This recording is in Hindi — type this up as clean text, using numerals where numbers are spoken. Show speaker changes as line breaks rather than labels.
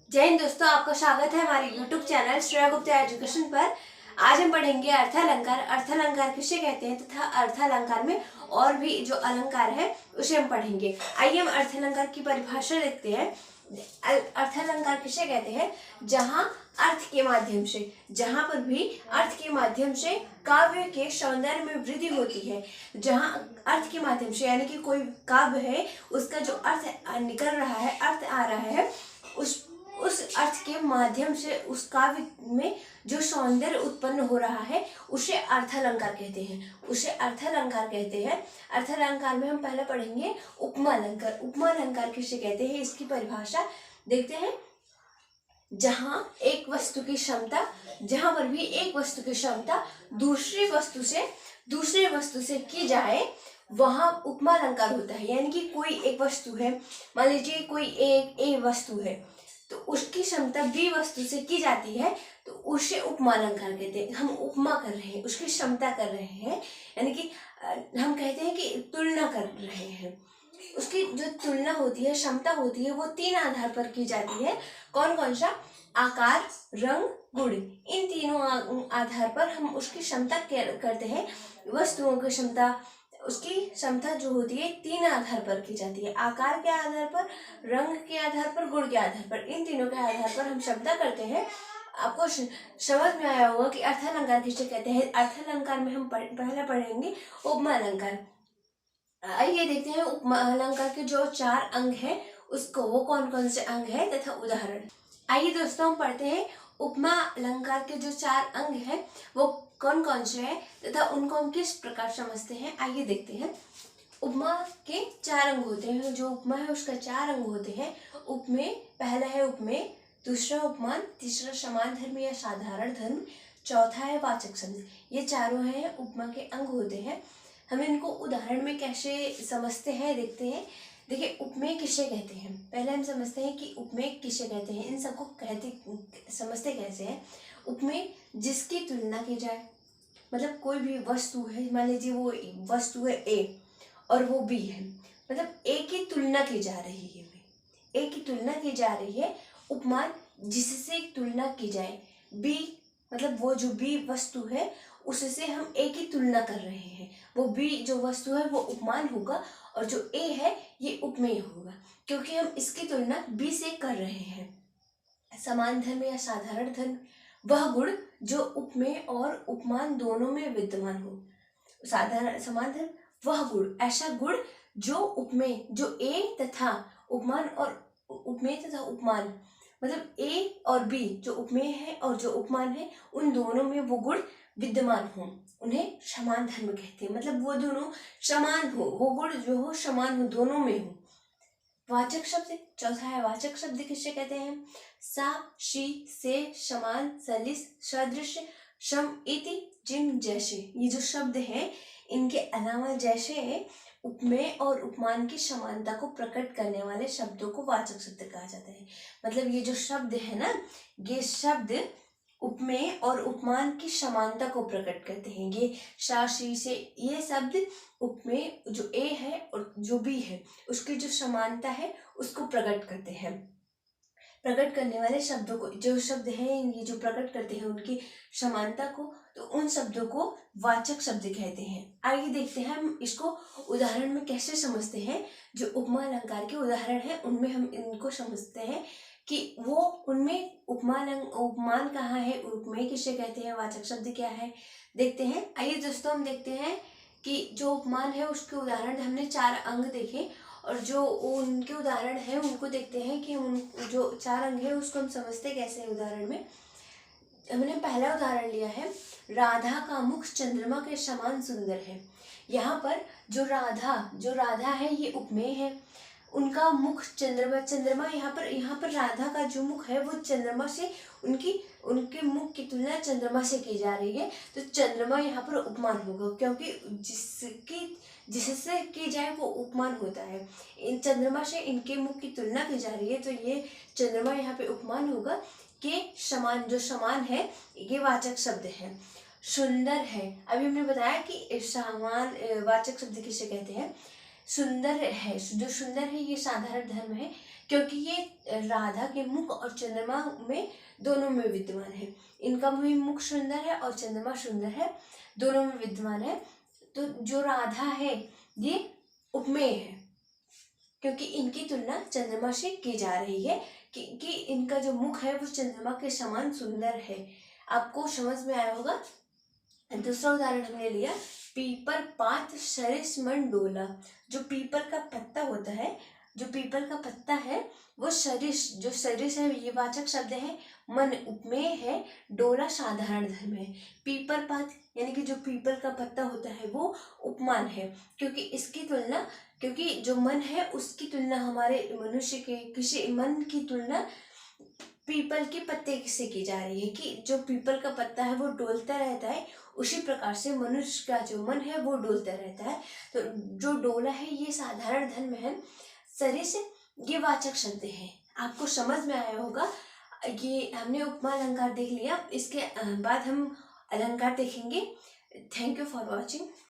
जय हिंद दोस्तों, आपका स्वागत है हमारे YouTube channel Shreya Gupta education पर। आज हम पढ़ेंगे अर्थालंकार। अर्थालंकार किसे कहते हैं तथा अर्थालंकार में और भी जो अलंकार है उसे हम पढ़ेंगे। आइए हम अर्थालंकार की परिभाषा देखते हैं। अर्थालंकार किसे कहते हैं? जहाँ अर्थ के माध्यम से, जहाँ पर भी अर्थ के माध्यम से काव्य के सौंदर्य में वृद्धि होती है। जहाँ अर्थ के माध्यम से यानी कि कोई काव्य है, उसका जो अर्थ निकल रहा है, अर्थ आ रहा है, उस अर्थ के माध्यम से उस काव्य में जो सौंदर्य उत्पन्न हो रहा है उसे अर्थालंकार कहते हैं। उसे अर्थालंकार कहते हैं। अर्थालंकार में हम पहले पढ़ेंगे उपमा अलंकार। उपमा अलंकार किसे कहते हैं, इसकी परिभाषा देखते हैं। जहाँ एक वस्तु की क्षमता, जहाँ पर भी एक वस्तु की क्षमता दूसरी वस्तु से की जाए वहाँ उपमा अलंकार होता है। यानी कि कोई एक वस्तु है, मान लीजिए कोई एक ए वस्तु है, तो उसकी क्षमता बी वस्तु से की जाती है तो उसे उपमा अलंकार कहते हैं। हम उपमा कर रहे हैं, उसकी क्षमता कर रहे हैं, यानी कि हम कहते हैं कि तुलना कर रहे हैं। उसकी जो तुलना होती है, क्षमता होती है, वो 3 आधार पर की जाती है। कौन कौन सा? आकार, रंग, गुण। इन तीनों आधार पर हम उसकी क्षमता करते हैं। वस्तुओं की क्षमता, उसकी क्षमता जो होती है 3 आधार पर की जाती है। आकार के आधार पर, रंग के आधार पर, गुण के आधार पर। इन तीनों के आधार पर हम क्षमता करते हैं। आपको समझ में आया होगा कि अर्थालंकार किसे कहते हैं। अर्थालंकार में हम पहले पढ़ेंगे उपमा अलंकार। आइए देखते हैं उपमा अलंकार के जो 4 अंग हैं उसको, वो कौन कौन से अंग हैं तथा उदाहरण। आइए दोस्तों हम पढ़ते हैं उपमा अलंकार के जो 4 अंग हैं वो कौन कौन से हैं तथा उनको हम किस प्रकार समझते हैं। आइए देखते हैं। उपमा के 4 अंग होते हैं। जो उपमा है उसका 4 अंग होते हैं। उपमेय, पहला है उपमेय, दूसरा उपमान, तीसरा समान धर्म या साधारण धर्म, चौथा है वाचक शब्द। ये चारों हैं उपमा के अंग होते हैं। हम इनको उदाहरण में कैसे समझते हैं देखते हैं। देखिए, उपमेय किसे कहते हैं, पहले हम समझते हैं कि उपमेय किसे कहते हैं। इन सबको समझते कैसे हैं। उपमेय जिसकी तुलना की जाए, मतलब कोई भी वस्तु है, मान लीजिए वो वस्तु है ए और वो बी है, मतलब ए की तुलना की जा रही है, ए की तुलना की जा रही है। उपमान जिससे तुलना की जाए, बी मतलब वो जो बी वस्तु है उससे हम ए की तुलना कर रहे हैं, वो बी जो वस्तु है वो उपमान होगा और जो ए है ये उपमेय होगा, क्योंकि हम इसकी तुलना बी से कर रहे हैं। समान धर्म या साधारण धर्म, वह गुण जो उपमेय और उपमान दोनों में विद्यमान हो। साधारण समान धर्म, वह गुण, ऐसा गुण जो उपमेय, जो ए तथा उपमान और उपमेय तथा उपमान, मतलब ए और बी जो उपमेय है और जो उपमान है, उन दोनों में वो गुण विद्यमान हो, उन्हें समान धर्म कहते हैं। मतलब वो दोनों समान हो, वो गुण जो हो समान हो, दोनों में हो। वाचक शब्द, चौथा है वाचक शब्द किसे कहते हैं। सा, शी, से, समान, सलिस, सदृश, सम, इति, जिम, जैसे। ये जो शब्द हैं इनके अलावा जैसे उपमेय और उपमान की समानता को प्रकट करने वाले शब्दों को वाचक शब्द कहा जाता है। मतलब ये जो शब्द है ना, ये शब्द उपमेय और उपमान की समानता को प्रकट करते हैं। ये सा, शी, से, ये शब्द उपमेय जो ए है और जो बी है उसकी जो समानता है उसको प्रकट करते हैं। प्रकट करने वाले शब्दों को, जो शब्द हैं ये जो प्रकट करते हैं उनकी समानता को, तो उन शब्दों को वाचक शब्द कहते हैं। आइए देखते हैं हम इसको उदाहरण में कैसे समझते हैं। जो उपमा अलंकार के उदाहरण हैं उनमें हम इनको समझते हैं कि वो उनमें उपमान कहाँ है, उपमेय किसे कहते हैं, वाचक शब्द क्या है, देखते हैं। आइए दोस्तों हम देखते हैं कि जो उपमान है उसके उदाहरण हमने 4 अंग देखे और जो उनके उदाहरण हैं उनको देखते हैं कि हम जो 4 अंग है उसको हम समझते कैसे हैं। उदाहरण में हमने पहला उदाहरण लिया है, राधा का मुख चंद्रमा के समान सुंदर है। यहाँ पर जो राधा है ये उपमेय है। उनका मुख चंद्रमा यहाँ पर राधा का जो मुख है वो चंद्रमा से, उनके मुख की तुलना चंद्रमा से की जा रही है, तो चंद्रमा यहाँ पर उपमान होगा, क्योंकि जिससे की जाए वो उपमान होता है। इन चंद्रमा से इनके मुख की तुलना की जा रही है, तो ये चंद्रमा यहाँ पे उपमान होगा। के समान, जो समान है ये वाचक शब्द है। सुंदर है, अभी हमने बताया कि समान वाचक शब्द किसे कहते हैं। सुंदर है, जो सुंदर है ये साधारण धर्म है, क्योंकि ये राधा के मुख और चंद्रमा में दोनों में विद्यमान है। इनका भी मुख सुंदर है और चंद्रमा सुंदर है, दोनों में विद्यमान है। तो जो राधा है ये उपमेय है, क्योंकि इनकी तुलना चंद्रमा से की जा रही है कि इनका जो मुख है वो चंद्रमा के समान सुंदर है। आपको समझ में आया होगा। दूसरा उदाहरण हमने लिया, पीपर पात सरिस मन डोला। जो पीपल का पत्ता होता है, जो पीपल का पत्ता है वो सरिस, जो सरिस है ये वाचक शब्द है, मन उपमेय है, डोला साधारण धर्म है। पीपर पात यानी कि जो पीपल का पत्ता होता है वो उपमान है, क्योंकि इसकी तुलना, क्योंकि जो मन है उसकी तुलना हमारे मनुष्य के किसी मन की तुलना पीपल के पत्ते से की जा रही है कि जो पीपल का पत्ता है वो डोलता रहता है, उसी प्रकार से मनुष्य का जो मन है वो डोलता रहता है। तो जो डोला है ये साधारण धर्म है, सरिस ये वाचक शब्द है। आपको समझ में आया होगा। ये हमने उपमा अलंकार देख लिया, इसके बाद हम अलंकार देखेंगे। Thank you for watching.